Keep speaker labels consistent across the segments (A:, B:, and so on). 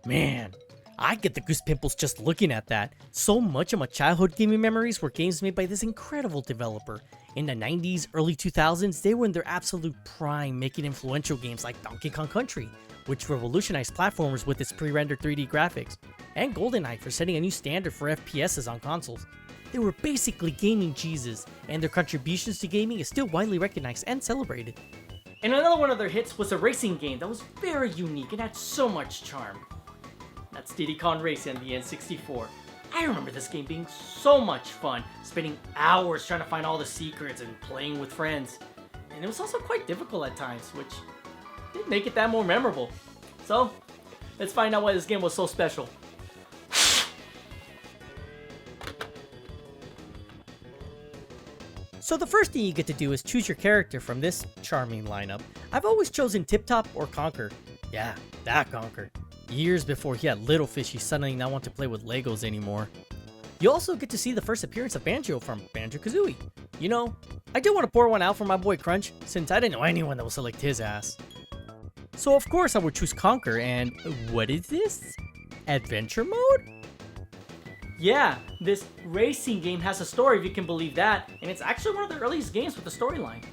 A: Man, I get the goose pimples just looking at that. So much of my childhood gaming memories were games made by this incredible developer. In the 90s, early 2000s, they were in their absolute prime, making influential games like Donkey Kong Country, which revolutionized platformers with its pre-rendered 3D graphics, and GoldenEye for setting a new standard for FPSs on consoles. They were basically gaming Jesus, and their contributions to gaming is still widely recognized and celebrated. And another one of their hits was a racing game that was very unique and had so much charm. That's Diddy Kong Racing on the N64. I remember this game being so much fun, spending hours trying to find all the secrets and playing with friends. And it was also quite difficult at times, which didn't make it that more memorable. So, let's find out why this game was so special. So the first thing you get to do is choose your character from this charming lineup. I've always chosen Tip Top or Conker. Yeah, that Conker. Years before he had Little Fishy suddenly not want to play with Legos anymore. You also get to see the first appearance of Banjo from Banjo-Kazooie. You know, I did want to pour one out for my boy Crunch, since I didn't know anyone that would select his ass. So of course I would choose Conker, and what is this? Adventure mode? Yeah, this racing game has a story if you can believe that, and it's actually one of the earliest games with a storyline.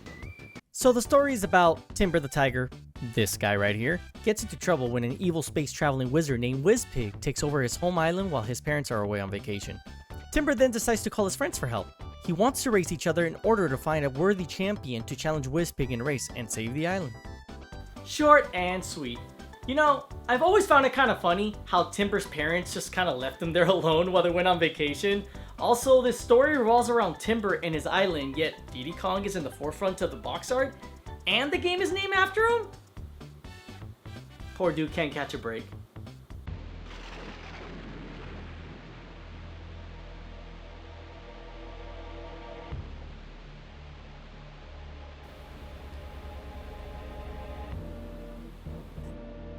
A: So the story is about Timber the Tiger, this guy right here, gets into trouble when an evil space traveling wizard named Whizpig takes over his home island while his parents are away on vacation. Timber then decides to call his friends for help. He wants to race each other in order to find a worthy champion to challenge Whizpig in a race and save the island. Short and sweet. You know, I've always found it kind of funny how Timber's parents just kind of left him there alone while they went on vacation. Also, this story revolves around Timber and his island, yet Diddy Kong is in the forefront of the box art, and the game is named after him? Poor dude can't catch a break.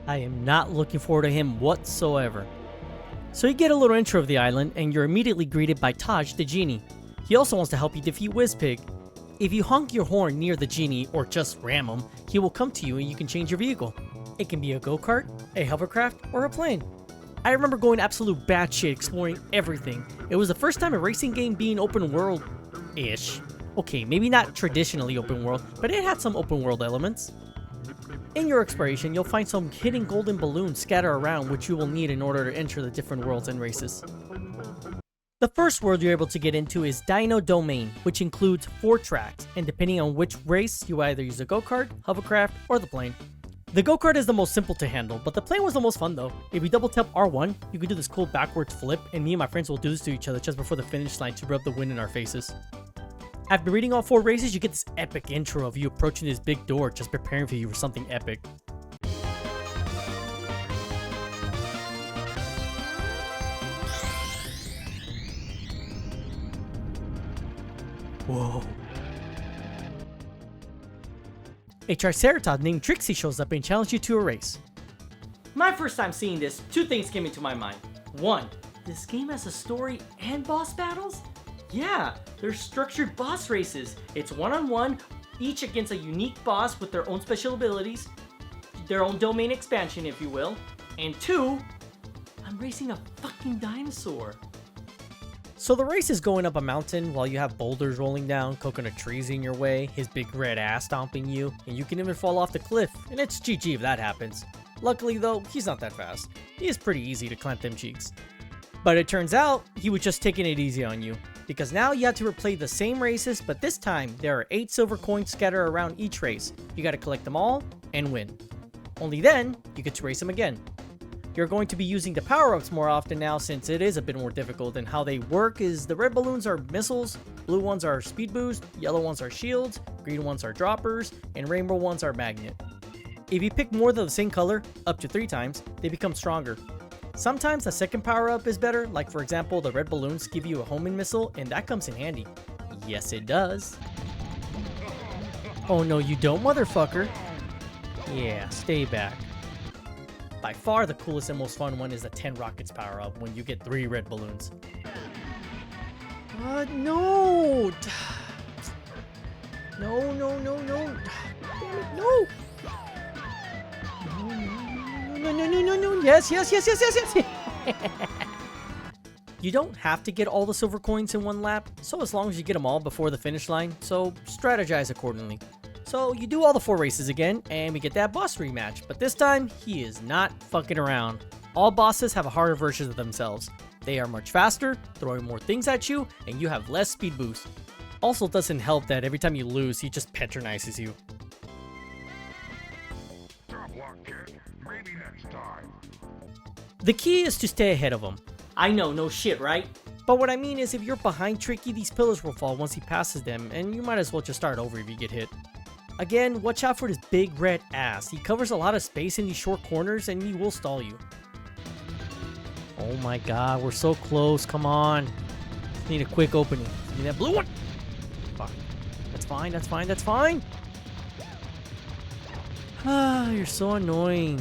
A: I am not looking forward to him whatsoever. So you get a little intro of the island, and you're immediately greeted by Taj the genie. He also wants to help you defeat Whizpig. If you honk your horn near the genie, or just ram him, he will come to you and you can change your vehicle. It can be a go-kart, a hovercraft, or a plane. I remember going absolute batshit exploring everything. It was the first time a racing game being open world-ish. Okay, maybe not traditionally open world, but it had some open world elements. In your exploration, you'll find some hidden golden balloons scattered around which you will need in order to enter the different worlds and races. The first world you're able to get into is Dino Domain, which includes 4 tracks, and depending on which race, you either use a go-kart, hovercraft, or the plane. The go-kart is the most simple to handle, but the plane was the most fun though. If you double tap R1, you can do this cool backwards flip, and me and my friends will do this to each other just before the finish line to rub the wind in our faces. After reading all 4 races, you get this epic intro of you approaching this big door just preparing for you for something epic. Whoa. A Triceratops named Trixie shows up and challenges you to a race. My first time seeing this, 2 things came into my mind. 1, this game has a story and boss battles? Yeah, there's structured boss races. It's one-on-one, each against a unique boss with their own special abilities, their own domain expansion, if you will. And 2, I'm racing a fucking dinosaur. So the race is going up a mountain while you have boulders rolling down, coconut trees in your way, his big red ass stomping you, and you can even fall off the cliff, and it's GG if that happens. Luckily though, he's not that fast. He is pretty easy to clamp them cheeks. But it turns out, he was just taking it easy on you. Because now you have to replay the same races, but this time, there are 8 silver coins scattered around each race. You gotta collect them all, and win. Only then, you get to race them again. You're going to be using the power-ups more often now since it is a bit more difficult, and how they work is the red balloons are missiles, blue ones are speed boost, yellow ones are shields, green ones are droppers, and rainbow ones are magnet. If you pick more than the same color, up to 3 times, they become stronger. Sometimes the second power-up is better, like for example the red balloons give you a homing missile, and that comes in handy. Yes it does. Oh no you don't, motherfucker. Yeah, stay back. By far the coolest and most fun one is the 10 rockets power-up when you get 3 red balloons. No! No. Damn it, no! No. Yes. You don't have to get all the silver coins in one lap, so as long as you get them all before the finish line, so strategize accordingly. So you do all the 4 races again, and we get that boss rematch, but this time, he is not fucking around. All bosses have a harder version of themselves. They are much faster, throwing more things at you, and you have less speed boost. Also, it doesn't help that every time you lose, he just patronizes you.
B: Tough luck, kid. Maybe next time.
A: The key is to stay ahead of him. I know, no shit, right? But what I mean is, if you're behind Tricky, these pillars will fall once he passes them, and you might as well just start over if you get hit. Again, watch out for this big red ass. He covers a lot of space in these short corners, and he will stall you. Oh my god, we're so close, come on. Just need a quick opening. Give me that blue one! Fuck. That's fine. Ah, you're so annoying.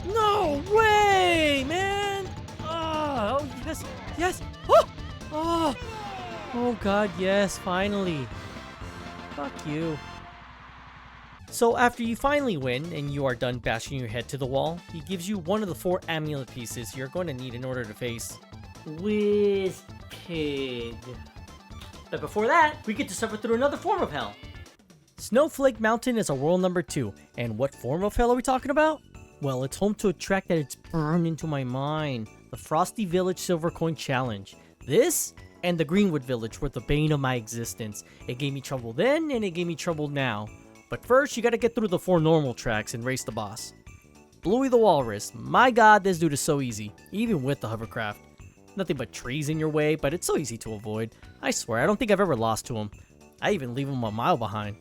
A: No way, man! Oh, yes! Oh god, yes, finally. Fuck you. So after you finally win and you are done bashing your head to the wall, he gives you one of the 4 amulet pieces you're going to need in order to face Whizpig. But before that, we get to suffer through another form of hell. Snowflake Mountain is a world number 2, and what form of hell are we talking about? Well, it's home to a track that it's burned into my mind, the Frosty Village Silver Coin Challenge. This and the Greenwood Village were the bane of my existence. It gave me trouble then, and it gave me trouble now. But first, you gotta get through the 4 normal tracks and race the boss. Bluey the Walrus. My god, this dude is so easy, even with the hovercraft. Nothing but trees in your way, but it's so easy to avoid. I swear, I don't think I've ever lost to him. I even leave him a mile behind.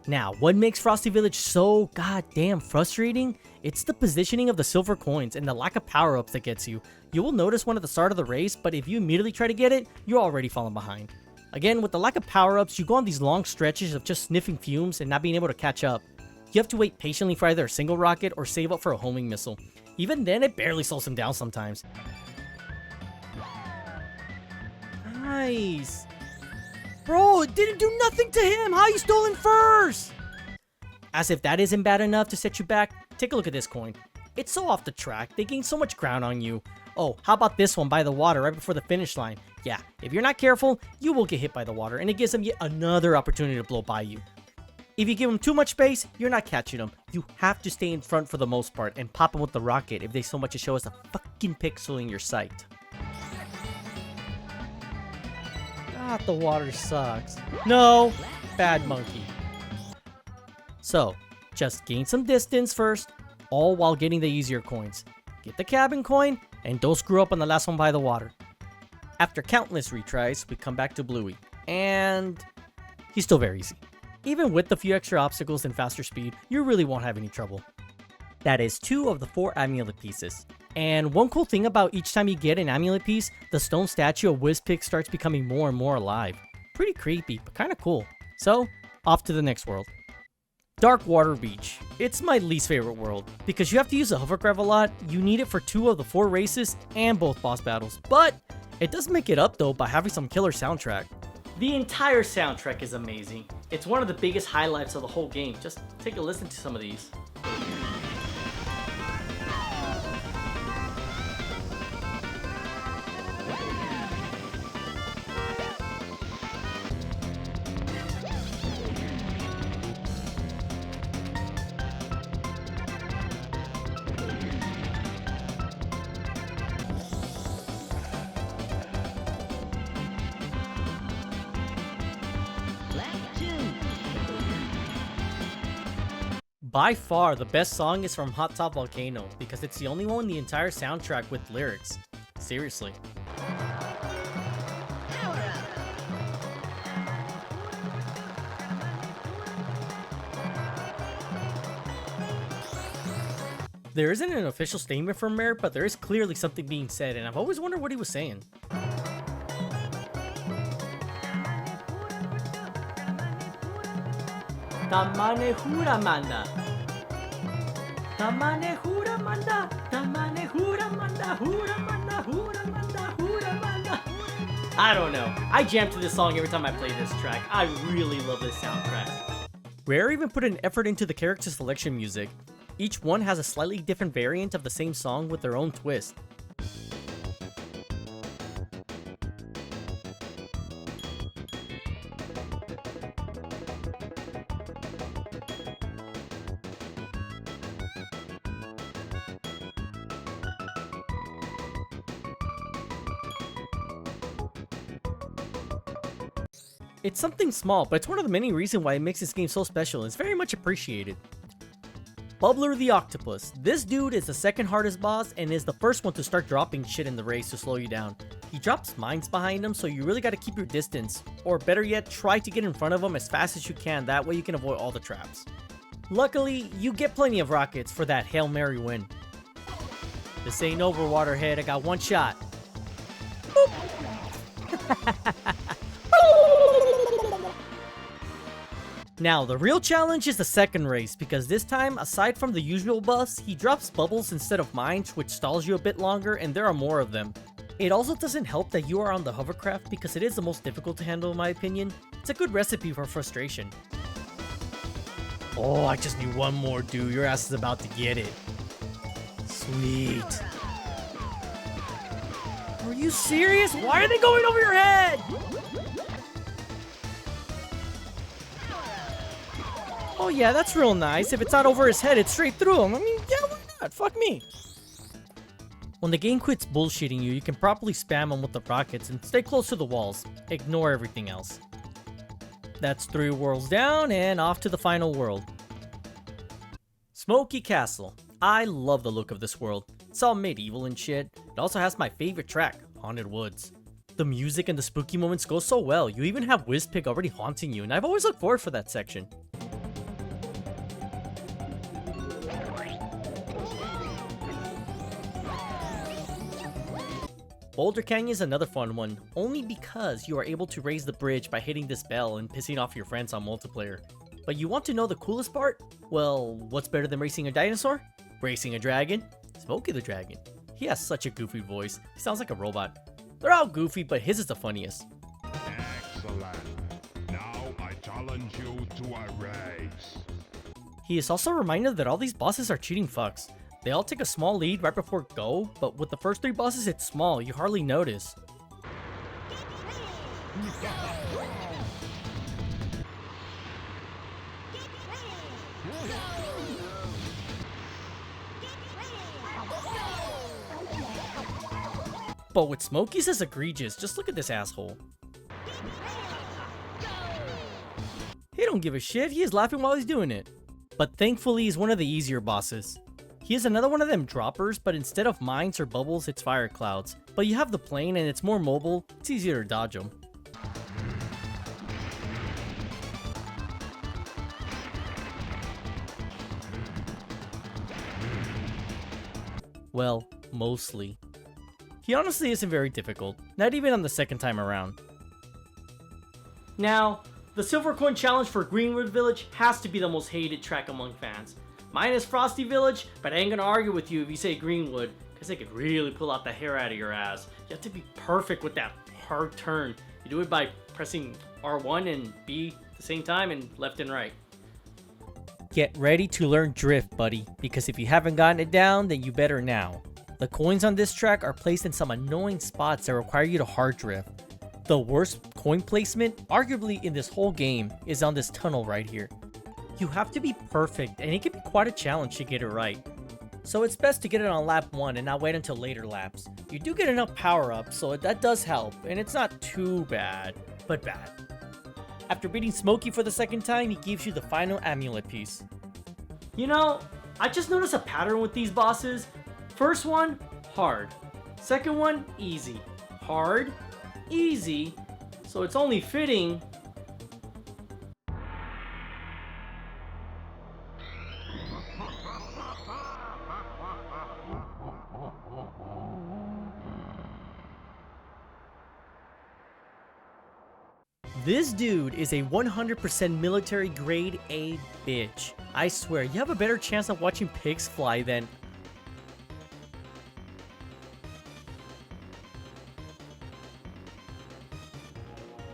A: Now, what makes Frosty Village so goddamn frustrating? It's the positioning of the silver coins and the lack of power-ups that gets you. You will notice one at the start of the race, but if you immediately try to get it, you're already falling behind. Again, with the lack of power-ups, you go on these long stretches of just sniffing fumes and not being able to catch up. You have to wait patiently for either a single rocket or save up for a homing missile. Even then, it barely slows him down sometimes. Nice. Bro, it didn't do nothing to him. How you stolen first? As if that isn't bad enough to set you back, take a look at this coin. It's so off the track, they gain so much ground on you. Oh, how about this one by the water right before the finish line? Yeah, if you're not careful, you will get hit by the water, and it gives them yet another opportunity to blow by you. If you give them too much space, you're not catching them. You have to stay in front for the most part and pop them with the rocket if they so much as show us a fucking pixel in your sight. God, the water sucks. No, bad monkey. So, just gain some distance first, all while getting the easier coins. Get the cabin coin, and don't screw up on the last one by the water. After countless retries, we come back to Bluey, and he's still very easy. Even with the few extra obstacles and faster speed, you really won't have any trouble. That is 2 of the 4 amulet pieces. And one cool thing about each time you get an amulet piece, the stone statue of Whizpig starts becoming more and more alive. Pretty creepy, but kinda cool. So, off to the next world. Darkwater Beach. It's my least favorite world. Because you have to use the hovercraft a lot, you need it for 2 of the 4 races and both boss battles. But, it does make it up though by having some killer soundtrack. The entire soundtrack is amazing. It's one of the biggest highlights of the whole game. Just take a listen to some of these. By far, the best song is from Hot Top Volcano, because it's the only one in the entire soundtrack with lyrics. Seriously. There isn't an official statement from Rare, but there is clearly something being said, and I've always wondered what he was saying. Tamane hura manda. Tamane hura manda. Tamane hura manda. Hura manda. Hura manda. I don't know. I jam to this song every time I play this track. I really love this soundtrack. Rare even put an effort into the character selection music. Each one has a slightly different variant of the same song with their own twist. It's something small, but it's one of the many reasons why it makes this game so special and it's very much appreciated. Bubbler the Octopus. This dude is the second hardest boss and is the first one to start dropping shit in the race to slow you down. He drops mines behind him, so you really gotta keep your distance, or better yet, try to get in front of him as fast as you can, that way you can avoid all the traps. Luckily, you get plenty of rockets for that Hail Mary win. This ain't over, Waterhead, I got one shot. Now, the real challenge is the second race, because this time, aside from the usual buffs, he drops bubbles instead of mines, which stalls you a bit longer, and there are more of them. It also doesn't help that you are on the hovercraft, because it is the most difficult to handle in my opinion. It's a good recipe for frustration. Oh, I just need one more, dude. Your ass is about to get it. Sweet. Are you serious? Why are they going over your head? Oh yeah, that's real nice. If it's not over his head, it's straight through him. I mean, yeah, why not? Fuck me. When the game quits bullshitting you, you can properly spam him with the rockets and stay close to the walls. Ignore everything else. That's 3 worlds down and off to the final world. Smokey Castle. I love the look of this world. It's all medieval and shit. It also has my favorite track, Haunted Woods. The music and the spooky moments go so well. You even have Whizpig already haunting you, and I've always looked forward for that section. Boulder Canyon is another fun one, only because you are able to raise the bridge by hitting this bell and pissing off your friends on multiplayer. But you want to know the coolest part? Well, what's better than racing a dinosaur? Racing a dragon? Smokey the Dragon. He has such a goofy voice, he sounds like a robot. They're all goofy, but his is the funniest.
B: Excellent. Now I challenge you to a race.
A: He is also reminded that all these bosses are cheating fucks. They all take a small lead right before go, but with the first 3 bosses it's small, you hardly notice. But with Smokey's is egregious, just look at this asshole. He don't give a shit, he is laughing while he's doing it. But thankfully he's one of the easier bosses. He is another one of them droppers, but instead of mines or bubbles, it's fire clouds. But you have the plane and it's more mobile, it's easier to dodge them. Well, mostly. He honestly isn't very difficult, not even on the second time around. Now, the Silver Coin Challenge for Greenwood Village has to be the most hated track among fans. Mine is Frosty Village, but I ain't gonna argue with you if you say Greenwood, because they could really pull out the hair out of your ass. You have to be perfect with that hard turn. You do it by pressing R1 and B at the same time and left and right. Get ready to learn drift, buddy, because if you haven't gotten it down, then you better now. The coins on this track are placed in some annoying spots that require you to hard drift. The worst coin placement, arguably in this whole game, is on this tunnel right here. You have to be perfect, and it can be quite a challenge to get it right. So it's best to get it on lap 1 and not wait until later laps. You do get enough power-ups, so that does help, and it's not too bad, but bad. After beating Smokey for the second time, he gives you the final amulet piece. You know, I just noticed a pattern with these bosses. First one, hard. Second one, easy. Hard, easy. So it's only fitting. This dude is a 100% military grade A bitch. I swear, you have a better chance of watching pigs fly than...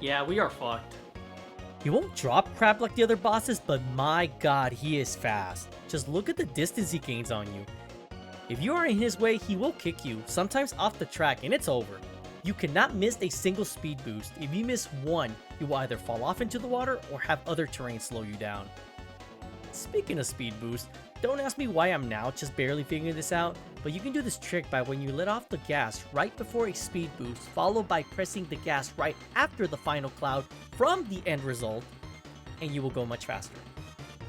A: Yeah, we are fucked.
C: He won't drop crap like the other bosses, but my god, he is fast. Just look at the distance he gains on you. If you are in his way, he will kick you, sometimes off the track, and it's over. You cannot miss a single speed boost. If you miss one, you will either fall off into the water or have other terrain slow you down. Speaking of speed boost, don't ask me why I'm now just barely figuring this out, but you can do this trick by when you let off the gas right before a speed boost, followed by pressing the gas right after the final cloud from the end result, and you will go much faster.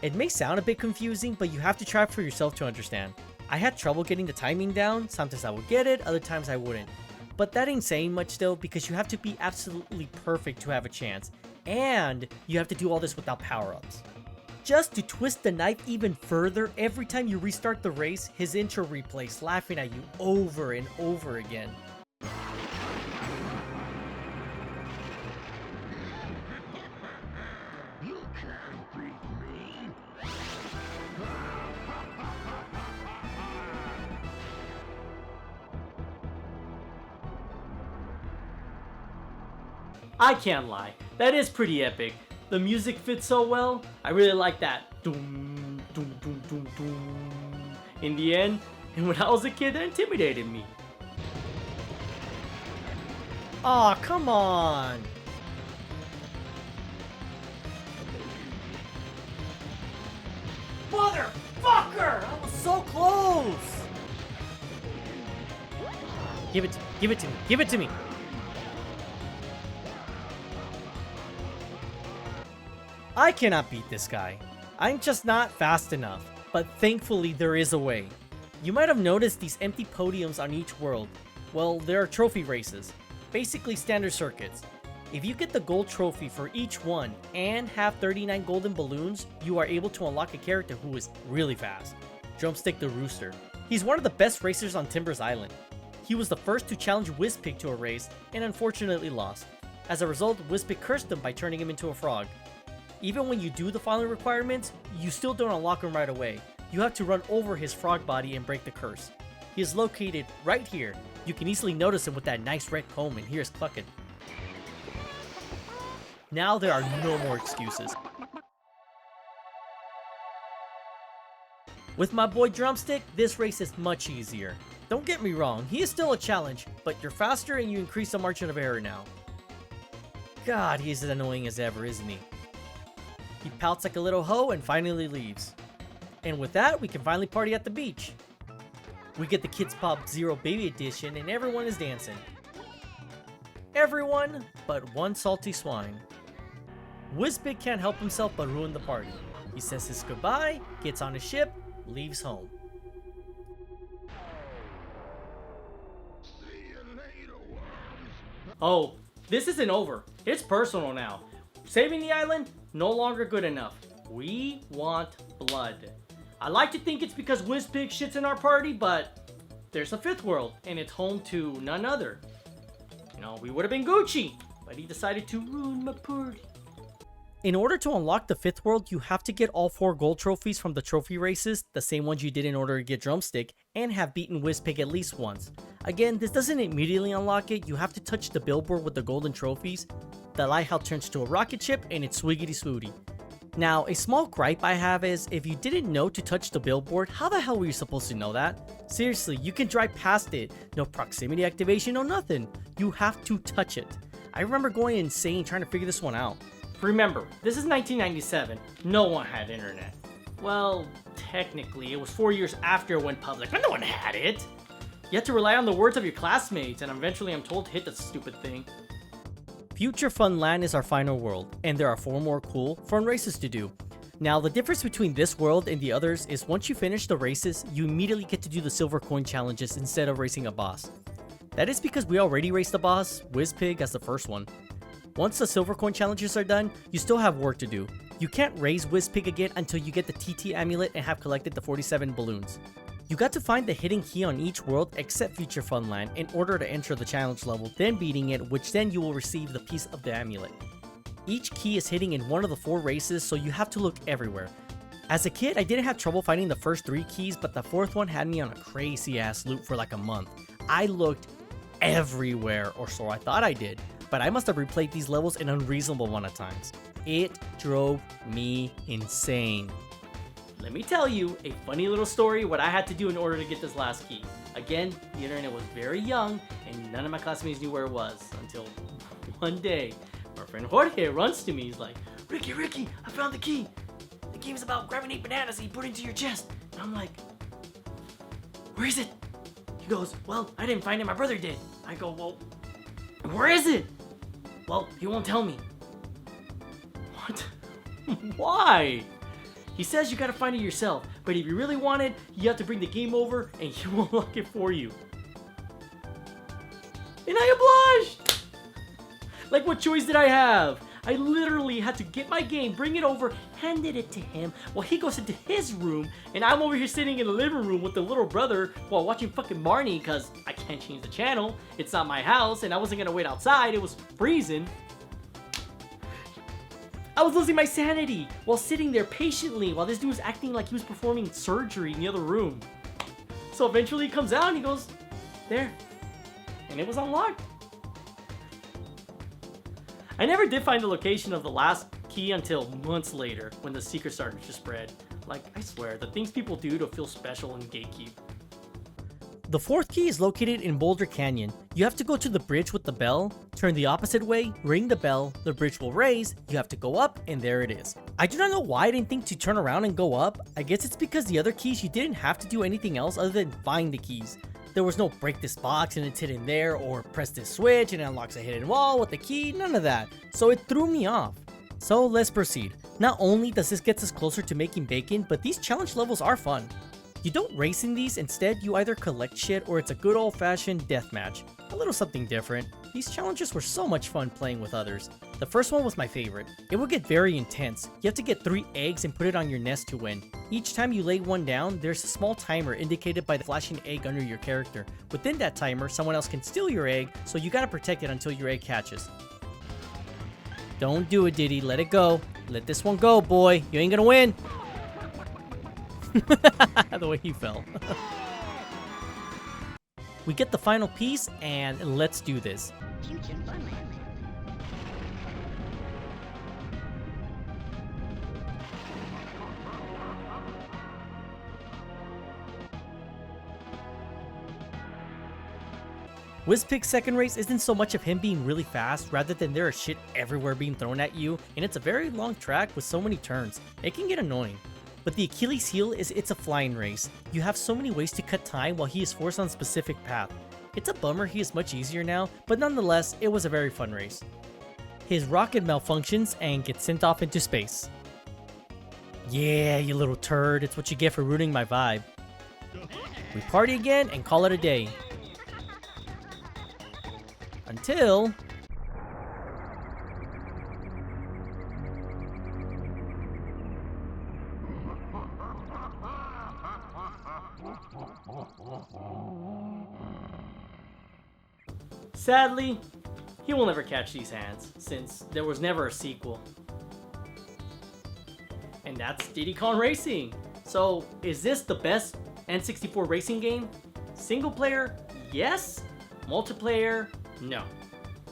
C: It may sound a bit confusing, but you have to try it for yourself to understand. I had trouble getting the timing down, sometimes I would get it, other times I wouldn't. But that ain't saying much though, because you have to be absolutely perfect to have a chance, and you have to do all this without power-ups. Just to twist the knife even further, every time you restart the race, his intro replays laughing at you over and over again.
B: You can't beat me.
A: I can't lie, that is pretty epic. The music fits so well. I really like that. Doom, doom, doom, doom, doom. In the end, and when I was a kid, that intimidated me.
C: Aw, come on! Motherfucker! I was so close! Give it to me, give it to me, give it to me! I cannot beat this guy. I'm just not fast enough, but thankfully there is a way. You might have noticed these empty podiums on each world. Well, there are trophy races, basically standard circuits. If you get the gold trophy for each one and have 39 golden balloons, you are able to unlock a character who is really fast. Drumstick the Rooster. He's one of the best racers on Timbers Island. He was the first to challenge Whizpig to a race and unfortunately lost. As a result, Whizpig cursed him by turning him into a frog. Even when you do the following requirements, you still don't unlock him right away. You have to run over his frog body and break the curse. He is located right here. You can easily notice him with that nice red comb, and here's clucking. Now there are no more excuses. With my boy Drumstick, this race is much easier. Don't get me wrong, he is still a challenge, but you're faster and you increase the margin of error now. God, he's as annoying as ever, isn't he? He pouts like a little hoe and finally leaves. And with that, we can finally party at the beach. We get the Kids Pop Zero Baby Edition and everyone is dancing. Everyone but one salty swine. Whizpig can't help himself but ruin the party. He says his goodbye, gets on his ship, leaves home.
B: See you later, worms.
A: Oh, this isn't over. It's personal now. Saving the island, no longer good enough. We want blood. I like to think it's because Whizpig shits in our party, but there's a fifth world, and it's home to none other. You know, we would have been Gucci, but he decided to ruin my party.
C: In order to unlock the fifth world, you have to get all 4 gold trophies from the trophy races, the same ones you did in order to get Drumstick, and have beaten Whizpig at least once. Again, this doesn't immediately unlock it, you have to touch the billboard with the golden trophies. The lighthouse turns to a rocket ship and it's swiggity swooty. Now, a small gripe I have is, if you didn't know to touch the billboard, how the hell were you supposed to know that? Seriously, you can drive past it, no proximity activation, no nothing. You have to touch it. I remember going insane trying to figure this one out.
A: Remember, this is 1997. No one had internet. Well, technically, it was 4 years after it went public, but no one had it. You had to rely on the words of your classmates, and eventually I'm told to hit the stupid thing.
C: Future Fun Land is our final world, and there are 4 more cool, fun races to do. Now, the difference between this world and the others is once you finish the races, you immediately get to do the silver coin challenges instead of racing a boss. That is because we already raced the boss, Whizpig, as the first one. Once the silver coin challenges are done, you still have work to do. You can't raise Whizpig again until you get the TT amulet and have collected the 47 balloons. You got to find the hidden key on each world except Future Funland in order to enter the challenge level, then beating it, which then you will receive the piece of the amulet. Each key is hidden in one of the 4 races, so you have to look everywhere. As a kid, I didn't have trouble finding the first 3 keys, but the 4th one had me on a crazy ass loop for like a month. I looked everywhere, or so I thought I did, but I must have replayed these levels an unreasonable amount of times. It drove me insane.
A: Let me tell you a funny little story what I had to do in order to get this last key. Again, the internet was very young and none of my classmates knew where it was until one day my friend Jorge runs to me. He's like, Ricky, I found the key. The game is about grabbing 8 bananas and you put it into your chest. And I'm like, where is it? He goes, well, I didn't find it, my brother did. I go, well, where is it? Well, he won't tell me. What? Why? He says you gotta find it yourself, but if you really want it, you have to bring the game over and he will unlock it for you. And I obliged! Like, what choice did I have? I literally had to get my game, bring it over, handed it to him while he goes into his room, and I'm over here sitting in the living room with the little brother while watching fucking Barney because I can't change the channel. It's not my house and I wasn't gonna wait outside, it was freezing. I was losing my sanity while sitting there patiently while this dude was acting like he was performing surgery in the other room. So eventually he comes out and he goes, there. And it was unlocked. I never did find the location of the last key until months later when the secret started to spread. Like, I swear, the things people do to feel special and gatekeep.
C: The fourth key is located in Boulder Canyon. You have to go to the bridge with the bell, turn the opposite way, ring the bell, the bridge will raise, you have to go up, and there it is. I do not know why I didn't think to turn around and go up. I guess it's because the other keys you didn't have to do anything else other than find the keys. There was no break this box and it's hidden there, or press this switch and it unlocks a hidden wall with the key, none of that. So it threw me off. So let's proceed. Not only does this get us closer to making bacon, but these challenge levels are fun. You don't race in these, instead you either collect shit or it's a good old-fashioned deathmatch. A little something different. These challenges were so much fun playing with others. The first one was my favorite. It will get very intense. You have to get 3 eggs and put it on your nest to win. Each time you lay one down, there's a small timer indicated by the flashing egg under your character. Within that timer, someone else can steal your egg, so you gotta protect it until your egg hatches. Don't do it, Diddy. Let it go. Let this one go, boy. You ain't gonna win. The way he fell. We get the final piece, and let's do this. Whizpig's second race isn't so much of him being really fast, rather than there is shit everywhere being thrown at you, and it's a very long track with so many turns. It can get annoying. But the Achilles heel is it's a flying race. You have so many ways to cut time while he is forced on a specific path. It's a bummer he is much easier now, but nonetheless, it was a very fun race. His rocket malfunctions and gets sent off into space. Yeah, you little turd, it's what you get for ruining my vibe. We party again and call it a day. Until...
A: Sadly, he will never catch these hands, since there was never a sequel. And that's Diddy Kong Racing. So, is this the best N64 racing game? Single player, yes. Multiplayer, no.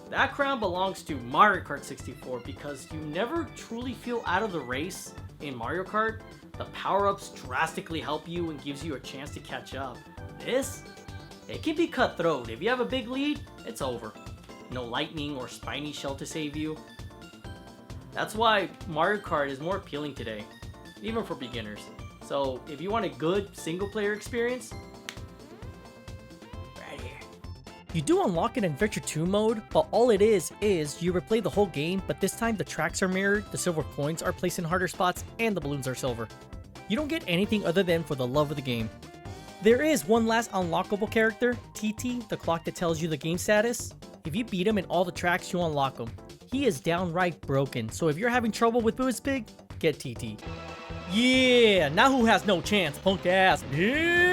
A: That crown belongs to Mario Kart 64 because you never truly feel out of the race in Mario Kart. The power-ups drastically help you and gives you a chance to catch up. This? It can be cutthroat. If you have a big lead, it's over. No lightning or spiny shell to save you. That's why Mario Kart is more appealing today, even for beginners. So if you want a good single player experience, right here.
C: You do unlock an Adventure 2 mode, but all it is you replay the whole game, but this time the tracks are mirrored, the silver coins are placed in harder spots, and the balloons are silver. You don't get anything other than for the love of the game. There is one last unlockable character, TT, the clock that tells you the game status. If you beat him in all the tracks, you unlock him. He is downright broken, so if you're having trouble with Whizpig, get TT. Yeah, now who has no chance, punk ass bitch?